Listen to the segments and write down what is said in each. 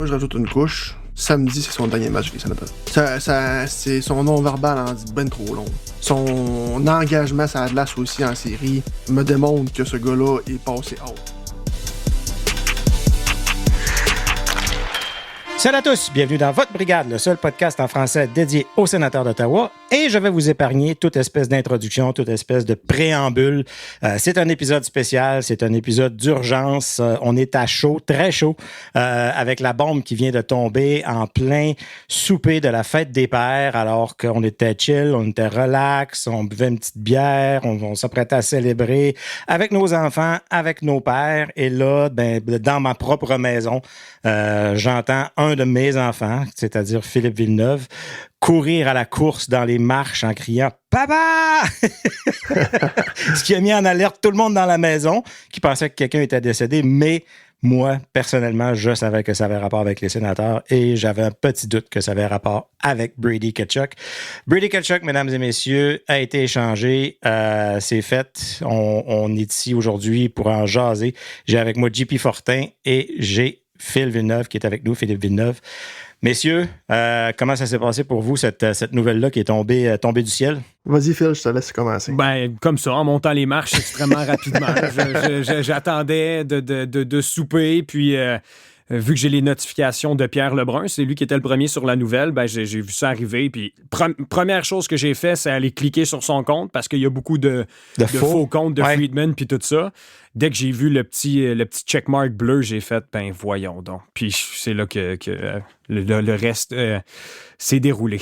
Moi, je rajoute une couche. Samedi, c'est son dernier match avec les Sénateurs. C'est son non-verbal en dit ben trop long. Son engagement sur la glace aussi en série me démontre que ce gars-là est passé out. Salut à tous, bienvenue dans votre brigade, le seul podcast en français dédié aux sénateurs d'Ottawa. Et je vais vous épargner toute espèce d'introduction, toute espèce de préambule. C'est un épisode spécial, c'est un épisode d'urgence. On est à chaud, très chaud, avec la bombe qui vient de tomber en plein souper de la fête des pères, alors qu'on était chill, on était relax, on buvait une petite bière, on s'apprêtait à célébrer avec nos enfants, avec nos pères. Et là, dans ma propre maison, j'entends un de mes enfants, c'est-à-dire Philippe Villeneuve, courir à la course dans les marches en criant « Papa! » Ce qui a mis en alerte tout le monde dans la maison qui pensait que quelqu'un était décédé, mais moi, personnellement, je savais que ça avait rapport avec les sénateurs et j'avais un petit doute que ça avait rapport avec Brady Tkachuk. Brady Tkachuk, mesdames et messieurs, a été échangé. C'est fait. On est ici aujourd'hui pour en jaser. J'ai avec moi JP Fortin et j'ai Phil Villeneuve qui est avec nous, Philippe Villeneuve. Messieurs, comment ça s'est passé pour vous, cette nouvelle-là qui est tombée du ciel? Vas-y, Phil, je te laisse commencer. Comme ça, en montant les marches extrêmement rapidement. J'attendais de souper, puis vu que j'ai les notifications de Pierre Lebrun, c'est lui qui était le premier sur la nouvelle, j'ai vu ça arriver. Puis première chose que j'ai fait, c'est aller cliquer sur son compte, parce qu'il y a beaucoup de faux comptes de Friedman, puis tout ça. Dès que j'ai vu le petit checkmark bleu, j'ai fait, voyons donc. Puis c'est là que le reste s'est déroulé.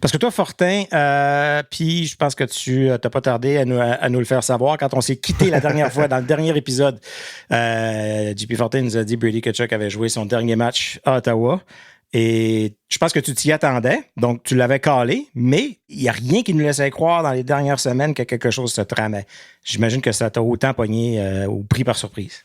Parce que toi, Fortin, puis je pense que tu n'as pas tardé à nous le faire savoir. Quand on s'est quitté la dernière fois, dans le dernier épisode, JP Fortin nous a dit que Brady Tkachuk avait joué son dernier match à Ottawa. Et je pense que tu t'y attendais, donc tu l'avais calé, mais il n'y a rien qui nous laissait croire dans les dernières semaines que quelque chose se tramait. J'imagine que ça t'a autant pogné ou pris par surprise.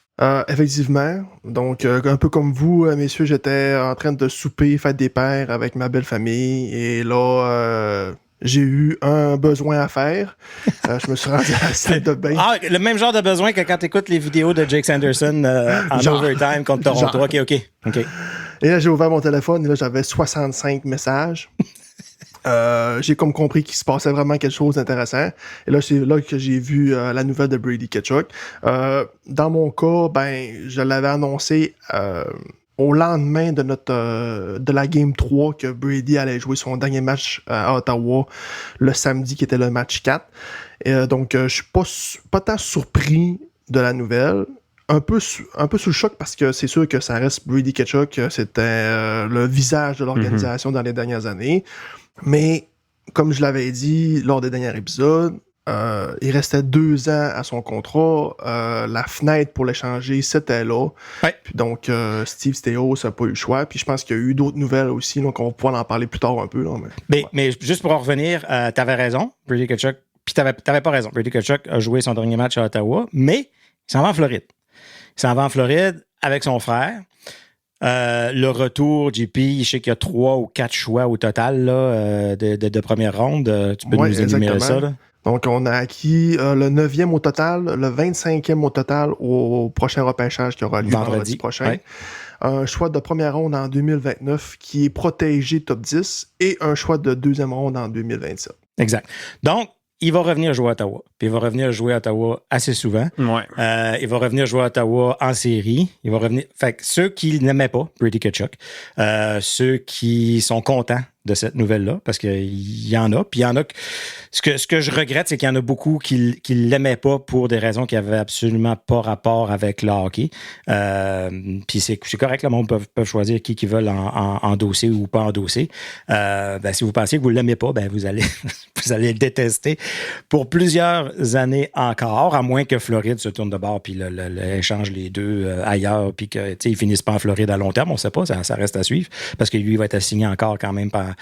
Effectivement. Donc, un peu comme vous, messieurs, j'étais en train de souper, fête des pères avec ma belle famille. Et là, j'ai eu un besoin à faire. Je me suis rendu à la salle de bain. Ah, le même genre de besoin que quand tu écoutes les vidéos de Jake Sanderson en overtime contre Toronto. OK. Et là, j'ai ouvert mon téléphone et là, j'avais 65 messages. J'ai comme compris qu'il se passait vraiment quelque chose d'intéressant. Et là, c'est là que j'ai vu la nouvelle de Brady Tkachuk. Dans mon cas, je l'avais annoncé au lendemain de la Game 3 que Brady allait jouer son dernier match à Ottawa le samedi, qui était le match 4. Et donc, je suis pas tant surpris de la nouvelle. Un peu sous le choc parce que c'est sûr que ça reste Brady Tkachuk. C'était le visage de l'organisation dans les dernières années. Mais, comme je l'avais dit lors des derniers épisodes, il restait 2 ans à son contrat. La fenêtre pour l'échanger, c'était là. Ouais. Puis donc, Steve Staios n'a pas eu le choix. Puis je pense qu'il y a eu d'autres nouvelles aussi, donc on va pouvoir en parler plus tard un peu. Là, mais juste pour en revenir, t'avais raison, Brady Tkachuk. Puis t'avais pas raison. Brady Tkachuk a joué son dernier match à Ottawa, mais il s'en va en Floride. Il s'en va en Floride avec son frère. Le retour, JP, je sais qu'il y a 3 ou 4 choix au total là, de première ronde. Tu peux nous énumérer ça? Là? Donc, on a acquis le 9e au total, le 25e au total au prochain repêchage qui aura lieu vendredi prochain. Ouais. Un choix de première ronde en 2029 qui est protégé top 10 et un choix de 2e ronde en 2027. Exact. Donc, il va revenir jouer à Ottawa. Puis il va revenir jouer à Ottawa assez souvent. Ouais. Il va revenir jouer à Ottawa en série. Il va revenir. Fait que ceux qui n'aimaient pas Brady Tkachuk, ceux qui sont contents de cette nouvelle-là, parce qu'il y en a. Puis il y en a. Ce que je regrette, c'est qu'il y en a beaucoup qui l'aimaient pas pour des raisons qui avaient absolument pas rapport avec le hockey. Puis c'est correct, le monde peut choisir qui veulent endosser ou pas endosser. Si vous pensez que vous l'aimez pas, vous allez le détester pour plusieurs années encore, à moins que Floride se tourne de bord puis échange les deux ailleurs, puis qu'ils finissent pas en Floride à long terme. On sait pas, ça reste à suivre, parce que lui, il va être assigné encore quand même par.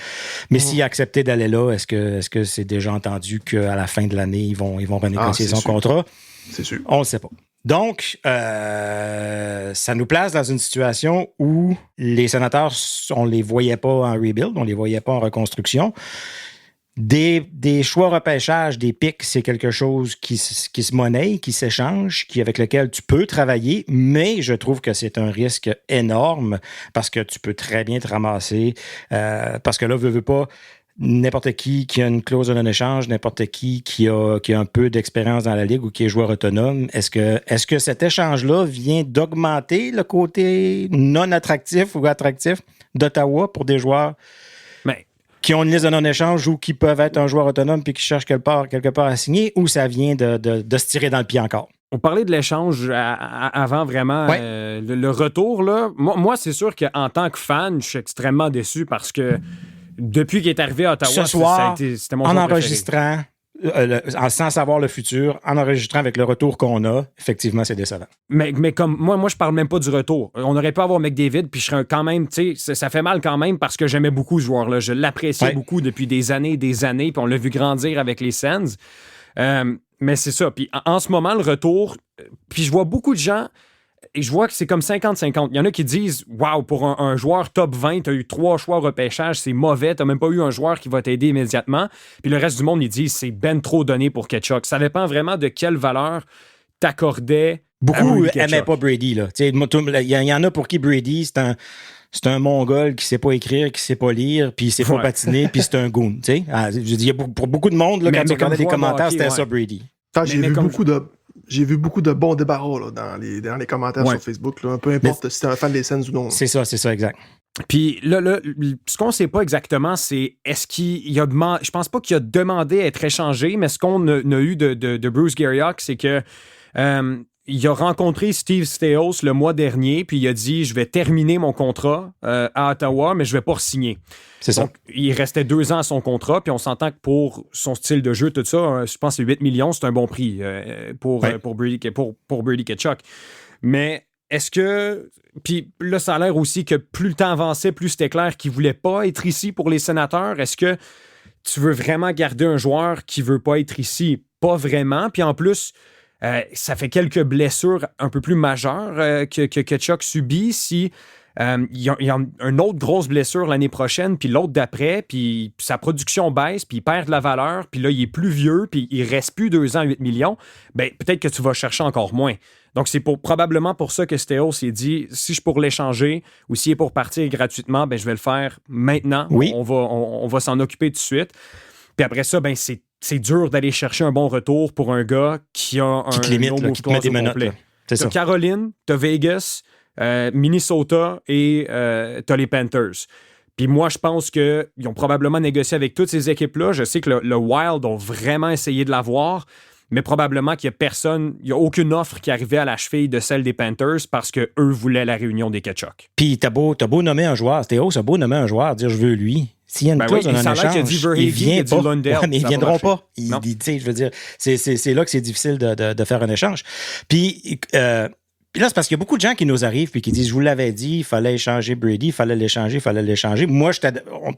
Mais s'il a accepté d'aller là, est-ce que c'est déjà entendu qu'à la fin de l'année, ils vont renégocier son contrat? C'est sûr. On ne sait pas. Donc, ça nous place dans une situation où les sénateurs, on ne les voyait pas en rebuild, on ne les voyait pas en reconstruction. Des choix repêchage, des pics, c'est quelque chose qui se monnaie, qui s'échange, avec lequel tu peux travailler, mais je trouve que c'est un risque énorme parce que tu peux très bien te ramasser, parce que là, veux pas, n'importe qui a une clause de non-échange, n'importe qui a un peu d'expérience dans la ligue ou qui est joueur autonome, est-ce que cet échange-là vient d'augmenter le côté non attractif ou attractif d'Ottawa pour des joueurs qui ont une liste de non-échange ou qui peuvent être un joueur autonome puis qui cherchent quelque part à signer, ou ça vient de se tirer dans le pied encore? On parlait de l'échange avant vraiment le retour. Là. Moi, c'est sûr qu'en tant que fan, je suis extrêmement déçu parce que depuis qu'il est arrivé à Ottawa, ce soir, c'était mon en joueur enregistrant, sans savoir le futur, en enregistrant avec le retour qu'on a, effectivement, c'est décevant. Mais comme moi, je parle même pas du retour. On aurait pu avoir McDavid, puis je serais quand même, tu sais, ça fait mal quand même parce que j'aimais beaucoup ce joueur-là. Je l'appréciais beaucoup depuis des années, puis on l'a vu grandir avec les Sens. Mais c'est ça. Puis en ce moment, le retour, puis je vois beaucoup de gens. Et je vois que c'est comme 50-50. Il y en a qui disent « Wow, pour un joueur top 20, tu as eu 3 choix repêchage, c'est mauvais, tu n'as même pas eu un joueur qui va t'aider immédiatement. » Puis le reste du monde, ils disent « C'est ben trop donné pour Tkachuk. » Ça dépend vraiment de quelle valeur t'accordais. Beaucoup n'aimaient pas Brady. Il y en a pour qui Brady, c'est un Mongol qui ne sait pas écrire, qui ne sait pas lire, puis il ne sait pas patiner, puis c'est un goon. Pour beaucoup de monde, là, quand tu regardais les commentaires, c'était ça, Brady. J'ai vu beaucoup de bons débarras là, dans les commentaires sur Facebook, là, peu importe si t'es un fan des Sens ou non. C'est ça, exact. Puis là, ce qu'on ne sait pas exactement, c'est est-ce qu'il a demandé. Je pense pas qu'il a demandé à être échangé, mais ce qu'on a eu de Bruce Garriock, c'est que il a rencontré Steve Staios le mois dernier, puis il a dit « Je vais terminer mon contrat à Ottawa, mais je ne vais pas re-signer. » C'est ça. Donc, il restait 2 ans à son contrat, puis on s'entend que pour son style de jeu, tout ça, je pense que 8 millions, c'est un bon prix pour Brady Tkachuk. Mais est-ce que... Puis là, ça a l'air aussi que plus le temps avançait, plus c'était clair qu'il ne voulait pas être ici pour les Sénateurs. Est-ce que tu veux vraiment garder un joueur qui ne veut pas être ici? Pas vraiment. Puis en plus... ça fait quelques blessures un peu plus majeures que Tkachuk subit. Si il y a une autre grosse blessure l'année prochaine, puis l'autre d'après, puis sa production baisse, puis il perd de la valeur, puis là, il est plus vieux, puis il reste plus 2 ans, 8 millions, bien, peut-être que tu vas chercher encore moins. Donc, c'est probablement pour ça que Staios s'est dit, si je pour l'échanger ou s'il est pour partir gratuitement, ben, je vais le faire maintenant. Oui. On va s'en occuper tout de suite. Puis après ça, ben, c'est dur d'aller chercher un bon retour pour un gars qui a un qui te limite, qui te met des menottes. T'as ça. Caroline, t'as Vegas, Minnesota et t'as les Panthers. Puis moi, je pense qu'ils ont probablement négocié avec toutes ces équipes-là. Je sais que le Wild ont vraiment essayé de l'avoir, mais probablement qu'il n'y a aucune offre qui arrivait à la cheville de celle des Panthers parce qu'eux voulaient la réunion des Tkachuk. Puis t'as beau nommer un joueur, Théo, a beau nommer un joueur, dire je veux lui. S'il y a une clause en échange, il vient pas. Mais ils ne viendront pas. Je veux dire, c'est là que c'est difficile de faire un échange. Puis là, c'est parce qu'il y a beaucoup de gens qui nous arrivent et qui disent, je vous l'avais dit, il fallait échanger Brady, il fallait l'échanger. Moi,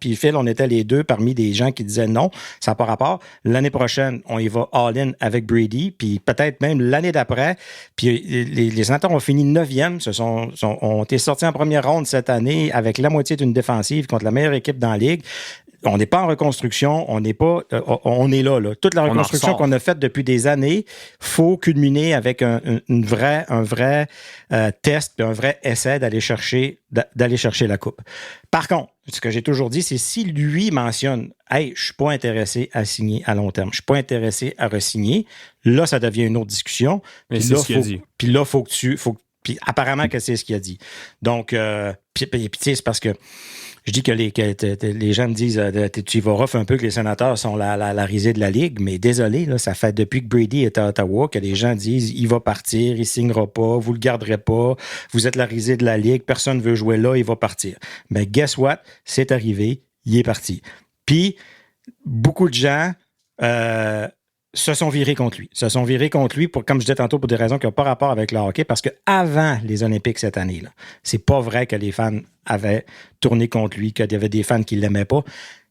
puis Phil, on était les deux parmi des gens qui disaient non, ça n'a pas rapport. L'année prochaine, on y va all-in avec Brady, puis peut-être même l'année d'après. Puis les Sénateurs ont fini 9e, ont été sortis en première ronde cette année avec la moitié d'une défensive contre la meilleure équipe dans la Ligue. On n'est pas en reconstruction, on est là. Toute la reconstruction qu'on a faite depuis des années, faut culminer avec un vrai test et un vrai essai d'aller chercher la coupe. Par contre, ce que j'ai toujours dit, c'est si lui mentionne « Hey, je suis pas intéressé à signer à long terme, je suis pas intéressé à re-signer », là, ça devient une autre discussion. Mais c'est ce qu'il a dit. Puis là, puis apparemment que c'est ce qu'il a dit. Donc, puis c'est parce que je dis que les gens me disent tu y vas rough un peu que les Sénateurs sont la risée de la Ligue, mais désolé, là, ça fait depuis que Brady est à Ottawa que les gens disent il va partir, il signera pas, vous le garderez pas, vous êtes la risée de la Ligue, personne ne veut jouer là, il va partir. Mais guess what? C'est arrivé, il est parti. Puis, beaucoup de gens se sont virés contre lui. Comme je disais tantôt, pour des raisons qui n'ont pas rapport avec le hockey, parce qu'avant les Olympiques cette année, là, c'est pas vrai que les fans avaient tourné contre lui, qu'il y avait des fans qui ne l'aimaient pas.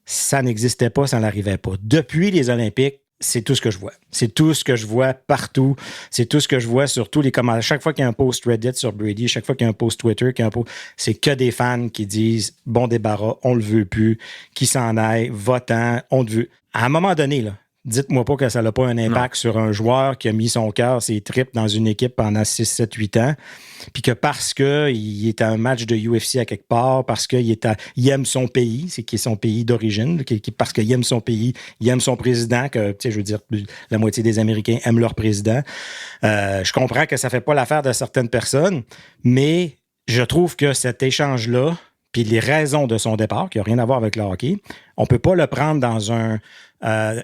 Ça n'existait pas, ça n'arrivait pas. Depuis les Olympiques, c'est tout ce que je vois. C'est tout ce que je vois partout. C'est tout ce que je vois sur tous les commentaires. Chaque fois qu'il y a un post Reddit sur Brady, chaque fois qu'il y a un post Twitter, c'est que des fans qui disent « Bon débarras, on le veut plus, qui s'en aille, votant, on le veut. » À un moment donné, là, dites-moi pas que ça n'a pas un impact sur un joueur qui a mis son cœur, ses tripes dans une équipe pendant 6, 7, 8 ans, puis que parce qu'il est à un match de UFC à quelque part, parce qu'il aime son pays, c'est qui est son pays d'origine, parce qu'il aime son pays, il aime son président, que, tu sais, je veux dire, la moitié des Américains aiment leur président. Je comprends que ça fait pas l'affaire de certaines personnes, mais je trouve que cet échange-là, puis les raisons de son départ, qui n'a rien à voir avec le hockey, on peut pas le prendre dans un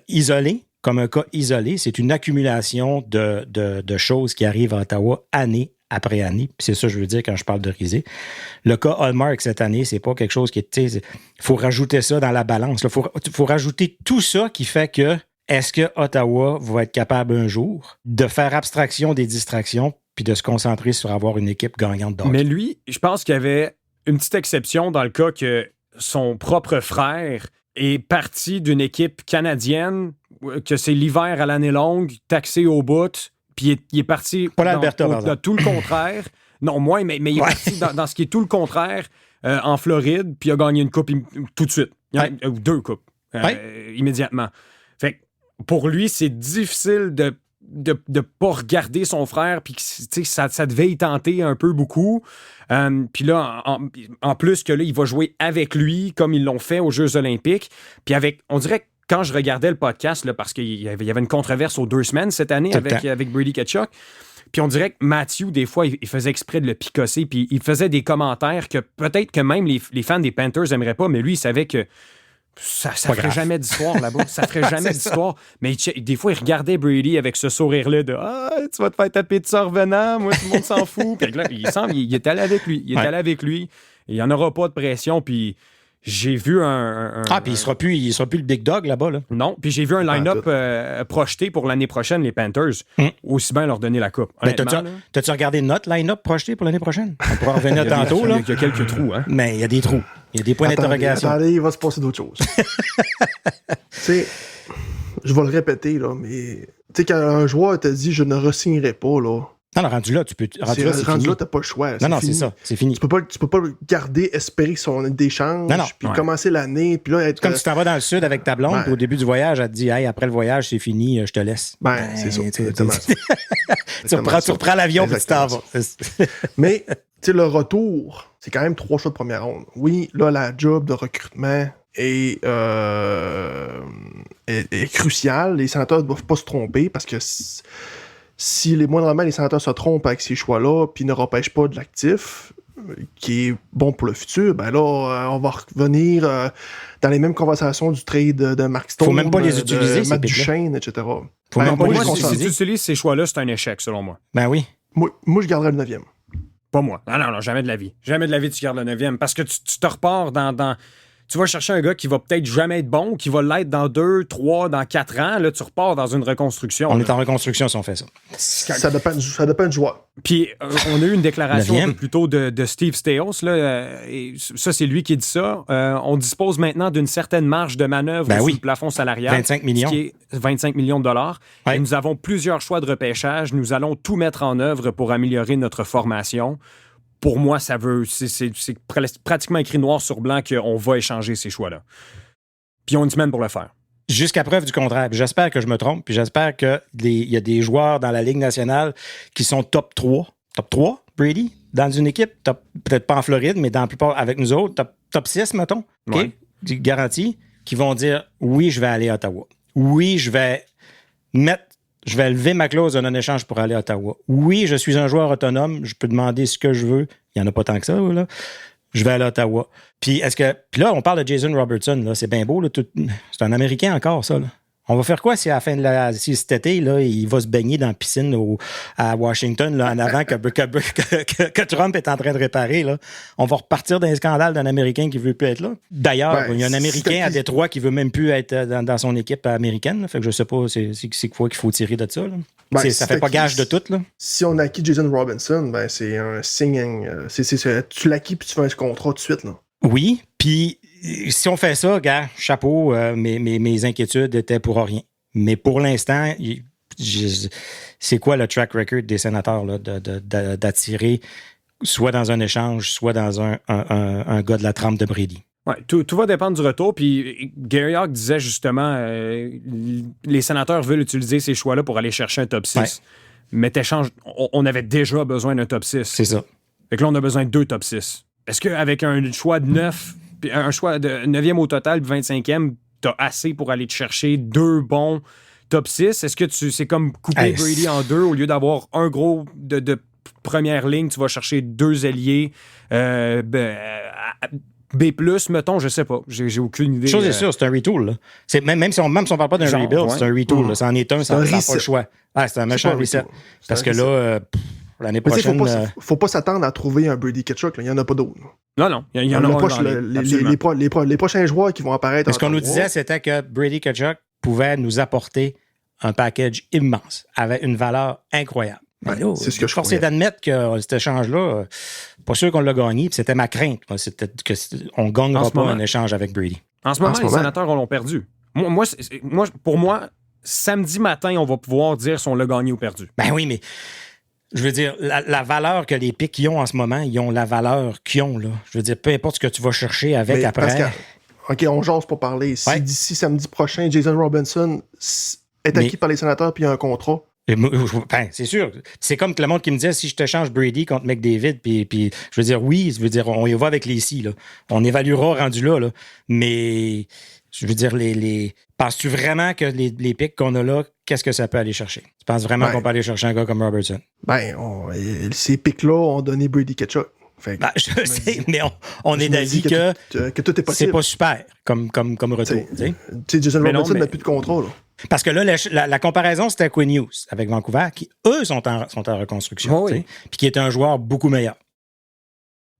isolé, comme un cas isolé. C'est une accumulation de choses qui arrivent à Ottawa année après année. Puis c'est ça que je veux dire quand je parle de risée. Le cas Hallmark cette année, c'est pas quelque chose qui est... Il faut rajouter ça dans la balance. Il faut rajouter tout ça qui fait que est-ce que Ottawa va être capable un jour de faire abstraction des distractions puis de se concentrer sur avoir une équipe gagnante d'hockey? Mais lui, je pense qu'il y avait une petite exception dans le cas que son propre frère est parti d'une équipe canadienne, que c'est l'hiver à l'année longue, taxé au bout, puis il est parti dans tout le contraire. Non, moins, mais il est parti dans ce qui est tout le contraire en Floride, puis il a gagné une coupe tout de suite. Ou 2 coupes immédiatement. Fait que pour lui, c'est difficile de pas regarder son frère, puis ça devait y tenter un peu beaucoup. Puis là, en plus que là, il va jouer avec lui, comme ils l'ont fait aux Jeux olympiques. Puis on dirait que quand je regardais le podcast, là, parce qu'il y avait une controverse aux 2 semaines cette année avec Brady Tkachuk, puis on dirait que Matthew, des fois, il faisait exprès de le picosser, puis il faisait des commentaires que peut-être que même les fans des Panthers n'aimeraient pas, mais lui, il savait que ça ferait jamais d'histoire là-bas. Ça ferait jamais d'histoire. Mais des fois, il regardait Brady avec ce sourire-là de « Ah, tu vas te faire taper de ça en revenant, moi, tout le monde s'en fout. » Puis là, il est allé avec lui. Il est allé avec lui. Il n'y en aura pas de pression. Puis j'ai vu puis il sera plus le big dog là-bas, là. Non. Puis j'ai vu un line-up projeté pour l'année prochaine, les Panthers. Aussi bien leur donner la coupe. T'as-tu regardé notre line-up projeté pour l'année prochaine? On pourra revenir tantôt, là. Il y a quelques trous, hein? Mais il y a des trous. Il y a des points d'interrogation. Attendez, il va se passer d'autres choses. Tu sais, je vais le répéter, là, mais tu sais, quand un joueur te dit « je ne re-signerai pas », là... Non, rendu là, tu peux... Rendu là, t'as pas le choix. Non, c'est ça. C'est fini. Tu peux pas garder, espérer son d'échange, puis commencer l'année, puis là... Comme tu t'en vas dans le sud avec ta blonde, puis au début du voyage, elle te dit « Hey, après le voyage, c'est fini, je te laisse. » C'est ça, exactement. Tu reprends l'avion, puis tu t'en vas. Mais, tu sais, le retour, c'est quand même 3 choix de première ronde. Oui, là, la job de recrutement est cruciale. Les sénateurs ne doivent pas se tromper, parce que... Si moindrement les sénateurs se trompent avec ces choix-là, puis ne repêchent pas de l'actif, qui est bon pour le futur, ben là, on va revenir dans les mêmes conversations du trade de Mark Stone, faut même pas les utiliser, de Matt Duchene, etc. Faut même pas les utiliser. Si tu utilises ces choix-là, c'est un échec, selon moi. Ben oui. Moi je garderais le 9e. Pas moi. Non, jamais de la vie. Jamais de la vie, tu gardes le 9e. Parce que tu te repars dans... Tu vas chercher un gars qui va peut-être jamais être bon, qui va l'être dans 2, 3, dans 4 ans. Là, tu repars dans une reconstruction. On est en reconstruction si on fait ça. Ça dépend du joueur. Puis, on a eu une déclaration un peu plus tôt de Steve Staios. Là, et ça, c'est lui qui dit ça. On dispose maintenant d'une certaine marge de manœuvre sur le plafond salarial. 25 millions. Qui est 25 millions de dollars. Et nous avons plusieurs choix de repêchage. Nous allons tout mettre en œuvre pour améliorer notre formation. Pour moi, c'est pratiquement écrit noir sur blanc qu'on va échanger ces choix-là. Puis ils ont une semaine pour le faire. Jusqu'à preuve du contraire. Puis j'espère que je me trompe. Puis j'espère qu'il y a des joueurs dans la Ligue nationale qui sont top 3. Top 3, Brady, dans une équipe. Peut-être pas en Floride, mais dans la plupart avec nous autres. Top 6, mettons. OK? Garantie. Qui vont dire, oui, je vais aller à Ottawa. Oui, je vais lever ma clause de non-échange pour aller à Ottawa. Oui, je suis un joueur autonome. Je peux demander ce que je veux. Il n'y en a pas tant que ça, là. Je vais aller à Ottawa. Puis là, on parle de Jason Robertson. Là. C'est bien beau. Là, c'est un Américain encore, ça. Là. On va faire quoi si à la fin de si cet été, là, il va se baigner dans la piscine à Washington là, en avant que Trump est en train de réparer? Là. On va repartir d'un scandale d'un Américain qui ne veut plus être là. D'ailleurs, il y a un Américain à Détroit qui ne veut même plus être dans son équipe américaine. Là. Fait que je ne sais pas c'est quoi qu'il faut tirer de ça. Là. Ça fait pas gage de tout. Là. Si on acquis Jason Robinson, ben c'est un signe. Tu l'acquis puis tu fais un contrat tout de suite. Là. Oui, puis si on fait ça, gars, chapeau, mes inquiétudes étaient pour rien. Mais pour l'instant, c'est quoi le track record des sénateurs là, d'attirer soit dans un échange, soit dans un gars de la trempe de Brady? Ouais, tout va dépendre du retour. Puis Gary Hawk disait justement les sénateurs veulent utiliser ces choix-là pour aller chercher un top 6. Ouais. Mais on avait déjà besoin d'un top 6. C'est ça. Fait que là, on a besoin de 2 top 6. Est-ce qu'avec un choix de 9, puis un choix de 9e au total, puis 25e, t'as assez pour aller te chercher 2 bons top 6? Est-ce que c'est comme couper Brady en 2 au lieu d'avoir un gros de première ligne, tu vas chercher 2 ailiers B+, mettons, je sais pas. J'ai aucune idée. Chose est sûre, c'est un retool. Là. Même si on ne parle pas d'un rebuild, ouais. C'est un retool. Là. C'en est un, ça n'a pas le choix. Ah, c'est un méchant reset. Parce que là, l'année prochaine... Faut pas s'attendre à trouver un Brady Tkachuk. Il n'y en a pas d'autres. Non. Il y en a pas. Les prochains joueurs qui vont apparaître... Ce qu'on nous disait, c'était que Brady Tkachuk pouvait nous apporter un package immense, avec une valeur incroyable. Ouais, là, c'est ce que je forcé d'admettre que cet échange-là, pas sûr qu'on l'a gagné, puis c'était ma crainte. C'était qu'on ne gagnera pas un échange avec Brady. En ce moment, les sénateurs l'ont perdu. Pour moi, samedi matin, on va pouvoir dire si on l'a gagné ou perdu. Ben oui, mais je veux dire, la valeur que les pics ont en ce moment, ils ont la valeur qu'ils ont. Là. Je veux dire, peu importe ce que tu vas chercher avec mais après. OK, on jase pour parler. Si d'ici samedi prochain, Jason Robinson est acquis par les sénateurs puis il a un contrat, c'est sûr. C'est comme que le monde qui me disait si je te change Brady contre McDavid, puis je veux dire, on y va avec les si, là. On évaluera rendu là. Mais je veux dire, penses-tu vraiment que les pics qu'on a là, qu'est-ce que ça peut aller chercher? Tu penses vraiment qu'on peut aller chercher un gars comme Robertson? Ces pics-là ont donné Brady Tkachuk. Je sais, mais on est d'avis que tout est possible. C'est pas super comme retour. Jason Robinson n'a plus de contrôle. Parce que là, la comparaison, c'était Quinn Hughes avec Vancouver, qui, eux, sont en reconstruction, puis qui est un joueur beaucoup meilleur.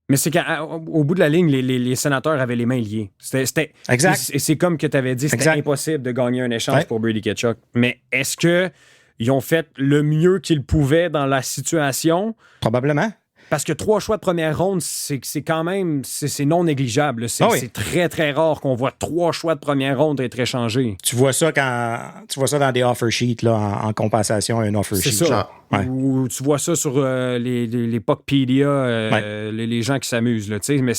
Mais c'est qu'au bout de la ligne, les sénateurs avaient les mains liées. Exact. Et c'est comme que tu avais dit, c'était impossible de gagner un échange pour Brady Tkachuk. Mais est-ce qu'ils ont fait le mieux qu'ils pouvaient dans la situation? Probablement. Parce que 3 choix de première ronde, c'est quand même c'est non négligeable. C'est très, très rare qu'on voit 3 choix de première ronde être échangés. Tu vois ça dans des offer sheets là, en compensation à un offer sheet. C'est ça. Ou tu vois ça sur les Puckpedia, les gens qui s'amusent. Là, mais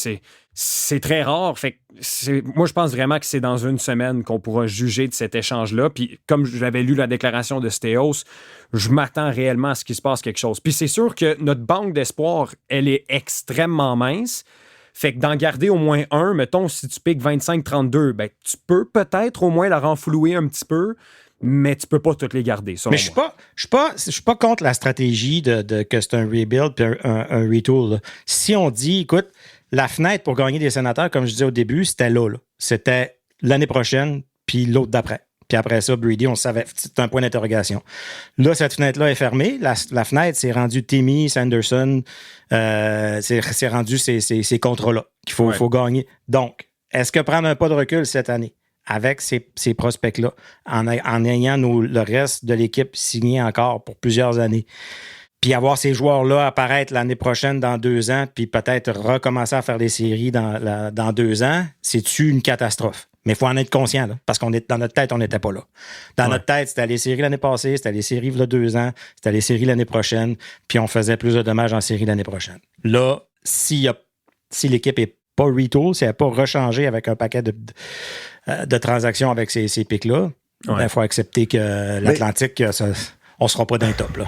c'est très rare. Fait moi, je pense vraiment que c'est dans une semaine qu'on pourra juger de cet échange-là. Puis comme j'avais lu la déclaration de Stéos, je m'attends réellement à ce qu'il se passe quelque chose. Puis c'est sûr que notre banque d'espoir, elle est extrêmement mince. Fait que d'en garder au moins un, mettons, si tu piques 25-32, ben, tu peux peut-être au moins la renflouer un petit peu, mais tu peux pas toutes les garder, selon moi. Je suis pas contre la stratégie que c'est un rebuild puis un retool. Là. Si on dit, écoute, la fenêtre pour gagner des sénateurs, comme je disais au début, c'était là. C'était l'année prochaine, puis l'autre d'après. Puis après ça, Brady, on savait, c'est un point d'interrogation. Là, cette fenêtre-là est fermée. La fenêtre, c'est rendu Timmy, Sanderson, c'est rendu ces contrats-là qu'il faut gagner. Donc, est-ce que prendre un pas de recul cette année avec ces prospects-là, en ayant le reste de l'équipe signé encore pour plusieurs années, puis avoir ces joueurs-là apparaître l'année prochaine dans 2 ans, puis peut-être recommencer à faire des séries dans 2 ans, c'est-tu une catastrophe? Mais il faut en être conscient, là, parce qu'on est dans notre tête, on n'était pas là. Dans notre tête, c'était les séries l'année passée, c'était les séries il y a 2 ans, c'était les séries l'année prochaine, puis on faisait plus de dommages en série l'année prochaine. Là, si l'équipe n'est pas retool, si elle n'est pas rechangée avec un paquet de transactions avec ces pics-là, il faut accepter que l'Atlantique, on ne sera pas dans le top, là.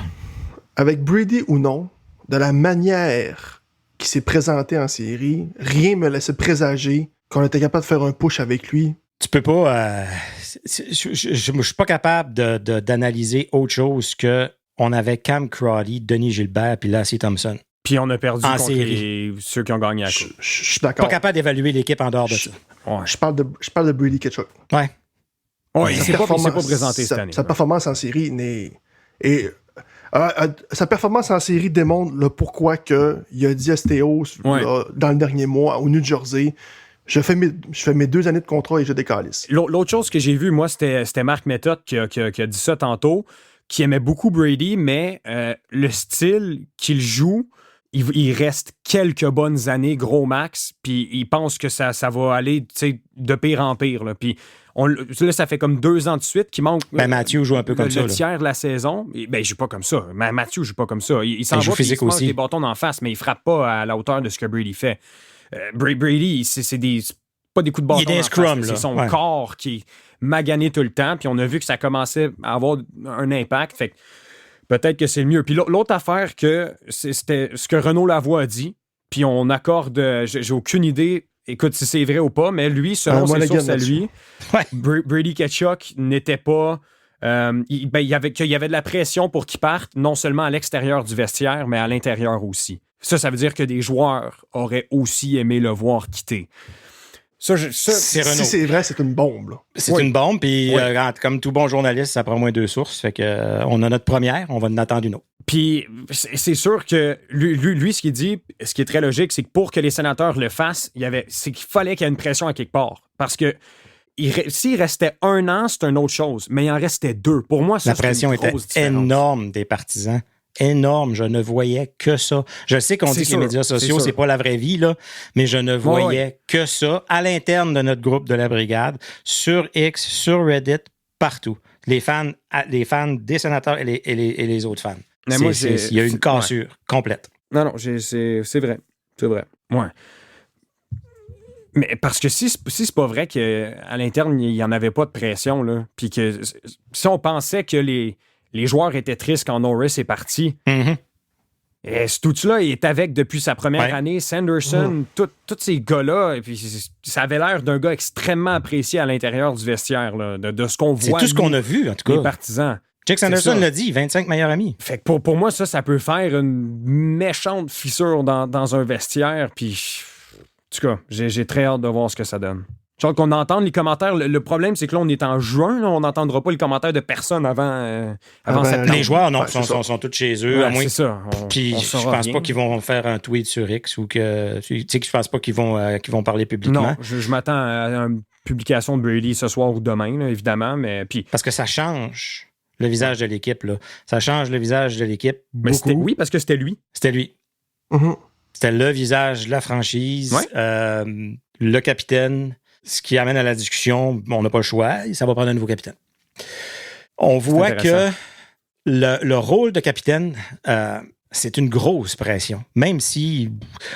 Avec Brady ou non, de la manière qu'il s'est présenté en série, rien me laissait présager qu'on était capable de faire un push avec lui. Tu peux pas... je suis pas capable d'analyser autre chose que on avait Cam Crowley, Denis Gilbert puis Lassie Thompson. Puis on a perdu contre ceux qui ont gagné à coup. Je suis d'accord. Pas capable d'évaluer l'équipe en dehors de ça. Ouais. Je parle de Brady Tkachuk. Ouais. Il s'est pas présenté cette année. Sa performance en série sa performance en série démontre le pourquoi il a dit à Stéos dans le dernier mois au New Jersey, je fais mes 2 années de contrat et je décalisse. L'autre chose que j'ai vue, moi, c'était Marc Method qui a dit ça tantôt, qui aimait beaucoup Brady, mais le style qu'il joue, il reste quelques bonnes années, gros max, puis il pense que ça va aller de pire en pire. Là. Puis là, ça fait comme 2 ans de suite qu'il manque. Matthew joue un peu comme ça. Le tiers de la saison. Il joue pas comme ça. Matthew joue pas comme ça. Il s'en joue va, physique il se mange aussi. des bâtons d'en face, mais il frappe pas à la hauteur de ce que Brady fait. Brady, c'est pas des coups de bâton. Il est des scrums, là. C'est son corps qui est magané tout le temps. Puis on a vu que ça commençait à avoir un impact. Fait que peut-être que c'est le mieux. Puis l'autre affaire, c'était ce que Renaud Lavoie a dit. Puis on accorde... J'ai aucune idée, écoute, si c'est vrai ou pas, mais lui, selon ses sources à lui, Brady Tkachuk n'était pas... il y avait de la pression pour qu'il parte, non seulement à l'extérieur du vestiaire, mais à l'intérieur aussi. Ça veut dire que des joueurs auraient aussi aimé le voir quitter. C'est Renaud. Si c'est vrai, c'est une bombe. Là. C'est une bombe, puis comme tout bon journaliste, ça prend au moins 2 sources. Fait que on a notre première, on va en attendre une autre. Puis c'est sûr que lui, ce qu'il dit, ce qui est très logique, c'est que pour que les sénateurs le fassent, c'est qu'il fallait qu'il y ait une pression à quelque part. Parce que s'il restait 1 an, c'est une autre chose. Mais il en restait 2. Pour moi, ça, la pression était énorme des partisans. Énorme. Je ne voyais que ça. Je sais qu'on dit que les médias sociaux, c'est pas la vraie vie, là, mais je ne voyais que ça à l'interne de notre groupe de la brigade, sur X, sur Reddit, partout. Les fans des sénateurs et les autres fans. Mais il y a une cassure complète. Non, c'est vrai. C'est vrai. Ouais. Mais parce que si c'est pas vrai qu'à l'interne, il n'y en avait pas de pression, là, puis que si on pensait que les joueurs étaient tristes quand Norris est parti, et Stützle est avec depuis sa première année, Sanderson, tous ces gars-là, et puis ça avait l'air d'un gars extrêmement apprécié à l'intérieur du vestiaire, là, de ce qu'on voit. C'est tout ce qu'on a vu, en tout cas. Les partisans. Jake Sanderson l'a dit, 25 meilleurs amis. Fait que pour moi, ça peut faire une méchante fissure dans un vestiaire, puis en tout cas, j'ai très hâte de voir ce que ça donne. J'ai hâte qu'on entende les commentaires. Le problème, c'est que là, on est en juin. Là, on n'entendra pas les commentaires de personne avant septembre. Les joueurs, non, sont tous chez eux. À moins. C'est ça. Puis je pense pas qu'ils vont faire un tweet sur X ou que... Tu sais que je pense pas qu'ils vont parler publiquement. Non, je m'attends à une publication de Brady ce soir ou demain, là, évidemment. Parce que ça change le visage de l'équipe. Là. Ça change le visage de l'équipe beaucoup. Oui, parce que c'était lui. C'était lui. Mm-hmm. C'était le visage de la franchise, le capitaine. Ce qui amène à la discussion, on n'a pas le choix, ça va prendre un nouveau capitaine. On voit que le rôle de capitaine, c'est une grosse pression. Même si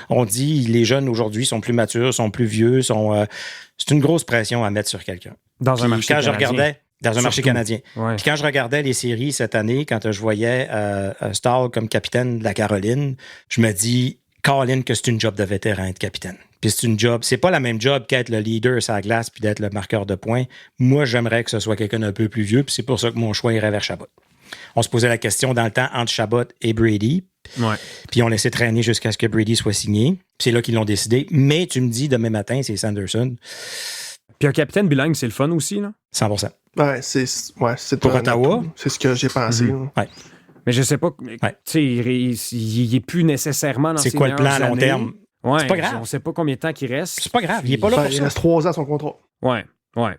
on dit les jeunes aujourd'hui sont plus matures, sont plus vieux, c'est une grosse pression à mettre sur quelqu'un. Dans un marché canadien. Dans un marché canadien. Ouais. Puis quand je regardais les séries cette année, quand je voyais Stahl comme capitaine de la Caroline, je me dis, Colin, que c'est une job de vétéran être capitaine. Puis c'est pas la même job qu'être le leader sur la glace puis d'être le marqueur de points. Moi, j'aimerais que ce soit quelqu'un d'un peu plus vieux, puis c'est pour ça que mon choix irait vers Chabot. On se posait la question dans le temps entre Chabot et Brady. Ouais. Puis on laissait traîner jusqu'à ce que Brady soit signé. Puis c'est là qu'ils l'ont décidé. Mais tu me dis, demain matin, c'est Sanderson. Puis un capitaine bilingue, c'est le fun aussi, là? 100%. C'est pour Ottawa. C'est ce que j'ai pensé. Ouais. Mais je sais pas, tu sais, il est plus nécessairement dans ses meilleures années. C'est quoi le plan à long terme? Ouais, c'est pas grave. On sait pas combien de temps qu'il reste. C'est pas grave, il est pas là pour ça. Il reste 3 ans à son contrat. Ouais.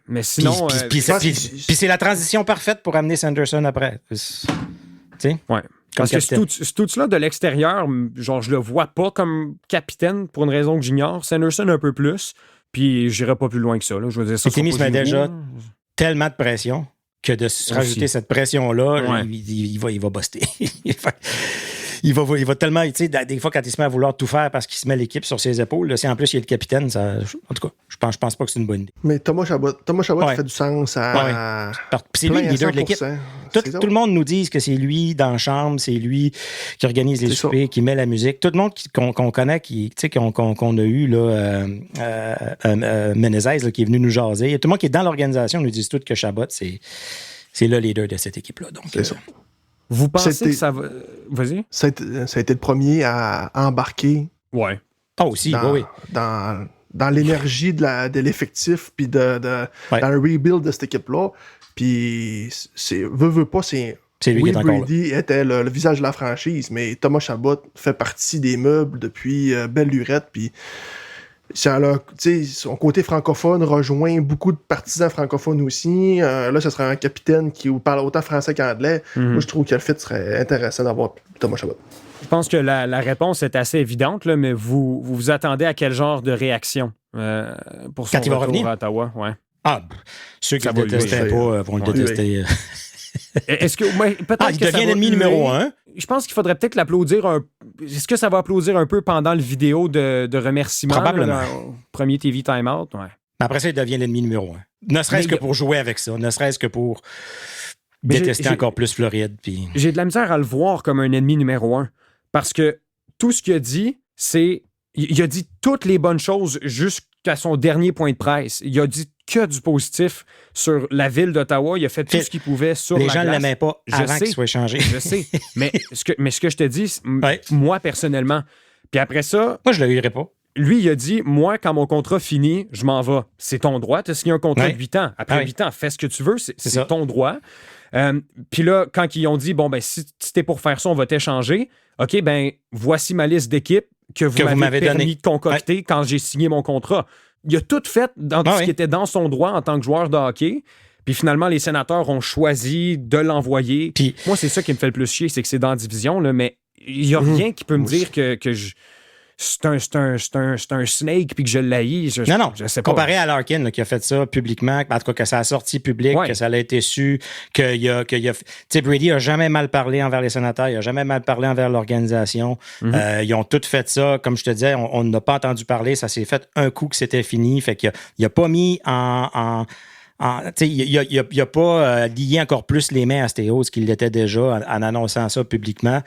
Mais sinon... Puis c'est la transition parfaite pour amener Sanderson après. Tu sais? Ouais. Parce que Stützle de l'extérieur, genre, je le vois pas comme capitaine pour une raison que j'ignore. Sanderson un peu plus. Puis j'irai pas plus loin que ça. Là. Je veux dire, ça Timmins met déjà tellement de pression que de se rajouter cette pression-là, il va buster. il va tellement, tu sais, des fois, quand il se met à vouloir tout faire parce qu'il se met l'équipe sur ses épaules, là, si en plus il est le capitaine, en tout cas, je pense pas que c'est une bonne idée. Mais Thomas Chabot fait du sens à. C'est lui le leader de l'équipe. Tout le monde nous dit que c'est lui dans la chambre, c'est lui qui organise les soupers, qui met la musique. Tout le monde qu'on connaît, qu'on a eu, là, Menezes, là, qui est venu nous jaser. Tout le monde qui est dans l'organisation nous dit tout que Chabot, c'est le leader de cette équipe-là. Donc, c'est ça. Vous pensez que ça va... Vas-y. Ça a été le premier à embarquer. Ouais. Ah, aussi, oui. Dans l'énergie de l'effectif, puis dans le rebuild de cette équipe-là. Puis, veut pas, c'est lui qui est encore Brady était le visage de la franchise, mais Thomas Chabot fait partie des meubles depuis belle lurette, puis Son côté francophone rejoint beaucoup de partisans francophones aussi. Là, ce serait un capitaine qui parle autant français qu'anglais. Moi, je trouve que le fit serait intéressant d'avoir Thomas Chabot. Je pense que la réponse est assez évidente, là, mais vous attendez à quel genre de réaction pour son retour à Ottawa? Ouais. Ceux qui ne le détestaient pas vont le détester. Est-ce que peut-être il devient l'ennemi numéro 1? Je pense qu'il faudrait peut-être l'applaudir Est-ce que ça va applaudir un peu pendant le vidéo de remerciement? Probablement. Au premier TV Timeout? Ouais. Après ça, il devient l'ennemi numéro 1. Ne serait-ce que pour jouer avec ça. Ne serait-ce que pour détester encore plus Floride. Puis... J'ai de la misère à le voir comme un ennemi numéro 1. Parce que tout ce qu'il a dit, c'est... Il a dit toutes les bonnes choses jusqu'à son dernier point de presse. Il a dit que du positif sur la ville d'Ottawa. Il a fait tout ce qu'il pouvait sur la glace. Les gens ne l'aimaient pas avant qu'il soit échangé. Je sais. Mais ce que je te dis, moi, personnellement, puis après ça... Moi, je ne le lirai pas. Lui, il a dit, moi, quand mon contrat finit, je m'en vais. C'est ton droit. Tu as signé un contrat de 8 ans. Après 8 ans, fais ce que tu veux. C'est ton droit. Puis là, quand ils ont dit, bon, ben si t'es pour faire ça, on va t'échanger. OK, ben voici ma liste d'équipes que vous m'avez permis de concocter quand j'ai signé mon contrat. Il a tout fait dans tout ce qui était dans son droit en tant que joueur de hockey. Puis finalement, les sénateurs ont choisi de l'envoyer. Puis moi, c'est ça qui me fait le plus chier, c'est que c'est dans la division, là, mais il n'y a rien qui peut me dire que c'est un snake puis que je l'haïs. Non. Je sais pas. Comparé à Larkin là, qui a fait ça publiquement, en tout cas que ça a sorti public, que ça a été su, qu'il a... Tu sais, Brady a jamais mal parlé envers les sénateurs, il a jamais mal parlé envers l'organisation. Ils ont tous fait ça. Comme je te disais, on n'a pas entendu parler. Ça s'est fait un coup que c'était fini. Fait qu'il a pas mis il n'a pas lié encore plus les mains à Stéos qu'il l'était déjà en annonçant ça publiquement.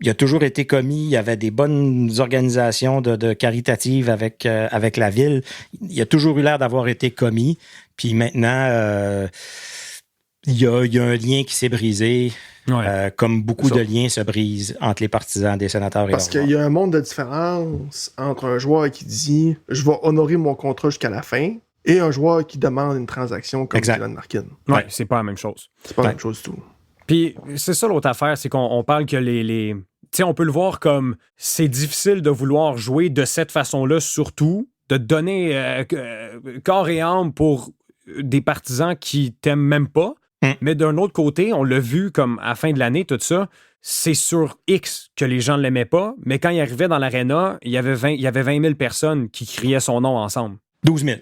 Il a toujours été commis. Il y avait des bonnes organisations de caritatives avec la ville. Il a toujours eu l'air d'avoir été commis. Puis maintenant, il y a un lien qui s'est brisé. Comme beaucoup de liens se brisent entre les partisans des sénateurs et parce qu'il y a un monde de différence entre un joueur qui dit « Je vais honorer mon contrat jusqu'à la fin » et un joueur qui demande une transaction comme Dylan Larkin. Oui, c'est pas la même chose. C'est pas la même chose du tout. Puis c'est ça l'autre affaire, c'est qu'on parle que les... Tu sais, on peut le voir comme c'est difficile de vouloir jouer de cette façon-là, surtout de donner corps et âme pour des partisans qui t'aiment même pas. Mais d'un autre côté, on l'a vu comme à la fin de l'année, tout ça, c'est sur X que les gens ne l'aimaient pas, mais quand il arrivait dans l'aréna, il y avait 20 000 personnes qui criaient son nom ensemble. 12 000.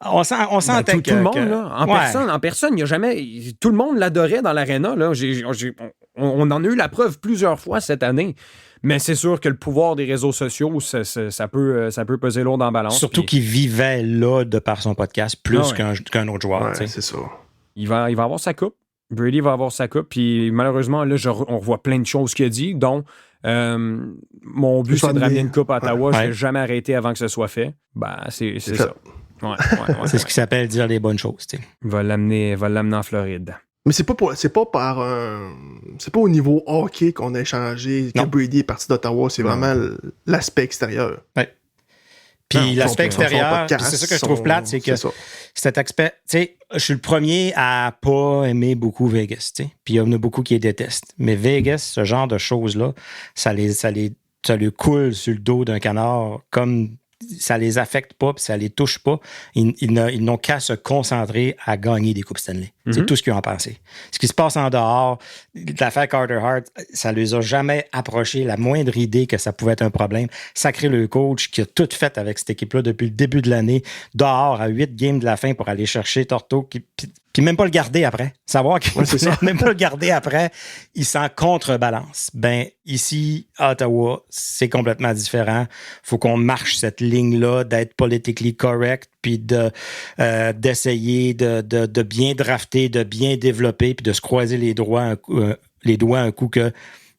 on sentait tout le monde, là, en personne, il n'y a jamais... Tout le monde l'adorait dans l'aréna, là. On en a eu la preuve plusieurs fois cette année. Mais c'est sûr que le pouvoir des réseaux sociaux, ça peut peser lourd dans la balance. Surtout qu'il vivait là de par son podcast plus qu'un autre joueur. Ouais, c'est ça. Il va avoir sa coupe. Brady va avoir sa coupe. Puis malheureusement, là, on revoit plein de choses qu'il a dit, dont mon but, c'est de ramener une coupe à Ottawa. Je ne vais jamais arrêter avant que ce soit fait. Ben, c'est ça. C'est ce qui s'appelle dire les bonnes choses. T'sais. Il va l'amener en Floride. Mais c'est pas au niveau hockey qu'on a échangé que Brady est parti d'Ottawa, c'est vraiment l'aspect extérieur. Ouais. Puis l'aspect extérieur, c'est ça que je trouve plate, c'est que cet aspect, tu sais, je suis le premier à pas aimer beaucoup Vegas, tu sais. Puis il y en a beaucoup qui les détestent. Mais Vegas, ce genre de choses-là, ça lui coule sur le dos d'un canard comme ça les affecte pas puis ça les touche pas. Ils n'ont qu'à se concentrer à gagner des Coupes Stanley. C'est tout ce qu'ils ont pensé. Ce qui se passe en dehors, l'affaire Carter Hart, ça ne les a jamais approché la moindre idée que ça pouvait être un problème. Sacré le coach qui a tout fait avec cette équipe-là depuis le début de l'année, dehors à 8 games de la fin pour aller chercher Torto, puis même pas le garder après. Savoir qu'il même pas le garder après, il s'en contrebalance. Ben, ici, à Ottawa, c'est complètement différent. Faut qu'on marche cette ligne-là, d'être politically correct, puis d'essayer de bien drafter, de bien développer, puis de se croiser les doigts un coup que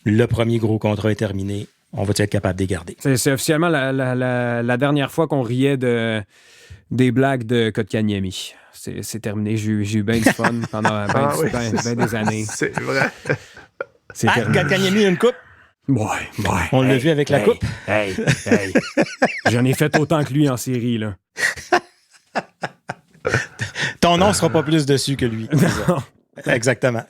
le premier gros contrat est terminé. On va être capable de les garder. C'est officiellement la dernière fois qu'on riait des blagues de Kotkaniemi. C'est terminé. J'ai eu bien du fun pendant ben des années. C'est vrai. C'est terminé. Kotkaniemi a une coupe? Ouais. On l'a vu avec la coupe? Hey. J'en ai fait autant que lui en série, là. Ton nom sera pas plus dessus que lui. Non. Exactement.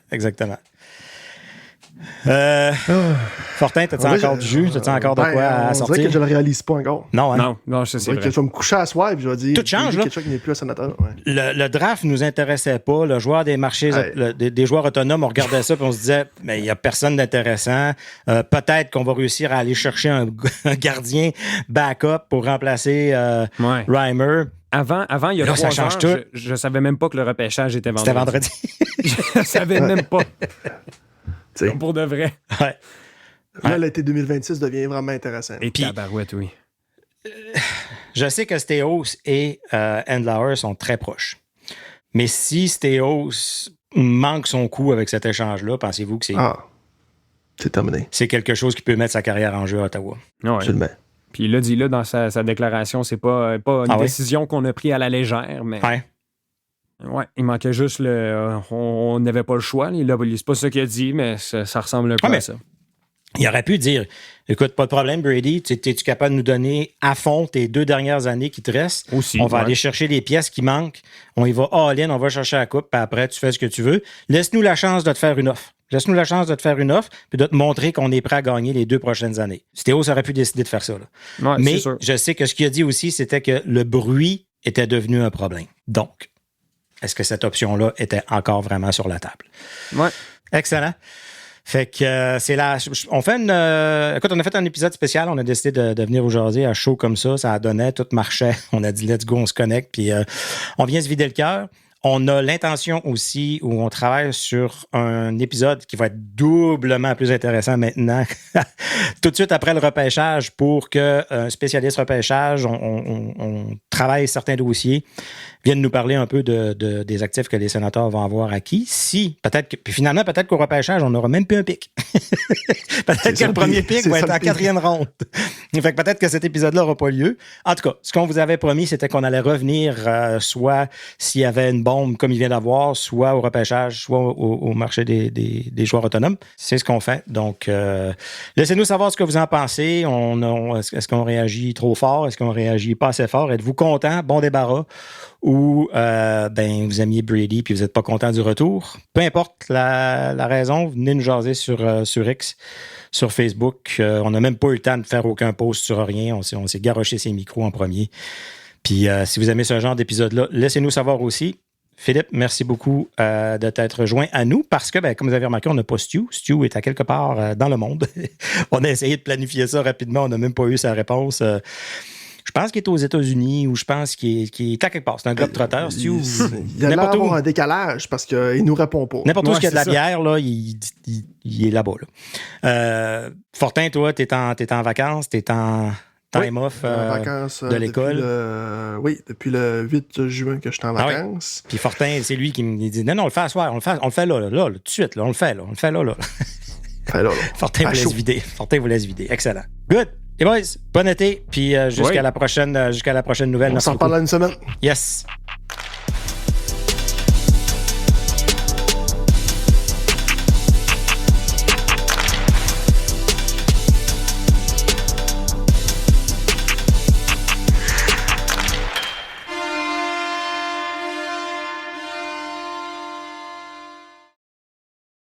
Fortin, t'as-tu encore du jus? T'as-tu encore de quoi à sortir? On dirait que je le réalise pas encore. Non, hein? Non, c'est vrai. Que je vais me coucher à soir et je vais dire... Tout change, là. Ketchuk n'est plus un sénateur. Ouais. Le draft nous intéressait pas. Le joueur des marchés, des joueurs autonomes, on regardait ça et on se disait, mais il n'y a personne d'intéressant. Peut-être qu'on va réussir à aller chercher un gardien backup pour remplacer Reimer. Avant, il y a 3 heures, je ne savais même pas que le repêchage était vendredi. C'était vendredi. Je ne savais même pas. Comme pour de vrai. Ouais. Là, l'été 2026 devient vraiment intéressant. Et puis, tabarouette, oui. Je sais que Stéos et Andlauer sont très proches. Mais si Stéos manque son coup avec cet échange-là, pensez-vous que c'est terminé. C'est quelque chose qui peut mettre sa carrière en jeu à Ottawa? Ouais. Absolument. Puis il l'a dit là dans sa déclaration, c'est pas une décision qu'on a prise à la légère, mais... Ouais, il manquait juste on n'avait pas le choix. C'est pas ça qu'il a dit, mais ça ressemble un peu à ça. Il aurait pu dire, écoute, pas de problème, Brady, es-tu capable de nous donner à fond tes 2 dernières années qui te restent? Aussi, on va aller chercher les pièces qui manquent. On y va all-in, on va chercher la coupe, puis après, tu fais ce que tu veux. Laisse-nous la chance de te faire une offre. Laisse-nous la chance de te faire une offre puis de te montrer qu'on est prêt à gagner les 2 prochaines années. Stéos aurait pu décider de faire ça. Là. Ouais, mais je sais que ce qu'il a dit aussi, c'était que le bruit était devenu un problème. Donc, est-ce que cette option-là était encore vraiment sur la table? Ouais. Excellent. Fait que c'est là. Écoute, on a fait un épisode spécial. On a décidé de venir aujourd'hui à chaud comme ça. Ça donnait, tout marchait. On a dit let's go, on se connecte. Puis on vient se vider le cœur. On a l'intention aussi où on travaille sur un épisode qui va être doublement plus intéressant maintenant, tout de suite après le repêchage, pour qu'un spécialiste repêchage, on travaille certains dossiers, vienne nous parler un peu des actifs que les sénateurs vont avoir acquis. Puis finalement, peut-être qu'au repêchage, on n'aura même plus un pic. Peut-être que le premier pic va être en 4e ronde. Fait que peut-être que cet épisode-là n'aura pas lieu. En tout cas, ce qu'on vous avait promis, c'était qu'on allait revenir soit s'il y avait une bombe comme il vient d'avoir, soit au repêchage, soit au marché des joueurs autonomes. C'est ce qu'on fait. Donc, laissez-nous savoir ce que vous en pensez. Est-ce qu'on réagit trop fort? Est-ce qu'on réagit pas assez fort? Êtes-vous content? Bon débarras? Ou vous aimiez Brady puis vous n'êtes pas content du retour? Peu importe la raison, venez nous jaser sur X, sur Facebook. On n'a même pas eu le temps de faire aucun post sur rien. On s'est garoché ses micros en premier. Puis si vous aimez ce genre d'épisode-là, laissez-nous savoir aussi. Philippe, merci beaucoup de t'être joint à nous parce que, comme vous avez remarqué, on n'a pas Stu. Stu est à quelque part dans le monde. On a essayé de planifier ça rapidement. On n'a même pas eu sa réponse. Je pense qu'il est aux États-Unis ou je pense qu'il est à quelque part. C'est un globe-trotteur, Stu. Il a l'air d'avoir un décalage parce qu'il ne nous répond pas. N'importe où il y a de la bière, là, il est là-bas. Là. Fortin, toi, t'es en vacances, t'es en time off vacances, de l'école. Depuis le 8 juin que je suis en vacances. Puis Fortin, c'est lui qui me dit non, on le fait à soir, on le fait là, tout de suite, là, on le fait là. Fortin vous laisse vider. Excellent. Good. Et boys, bon été, puis jusqu'à la prochaine nouvelle. On s'en parle dans une semaine. Yes.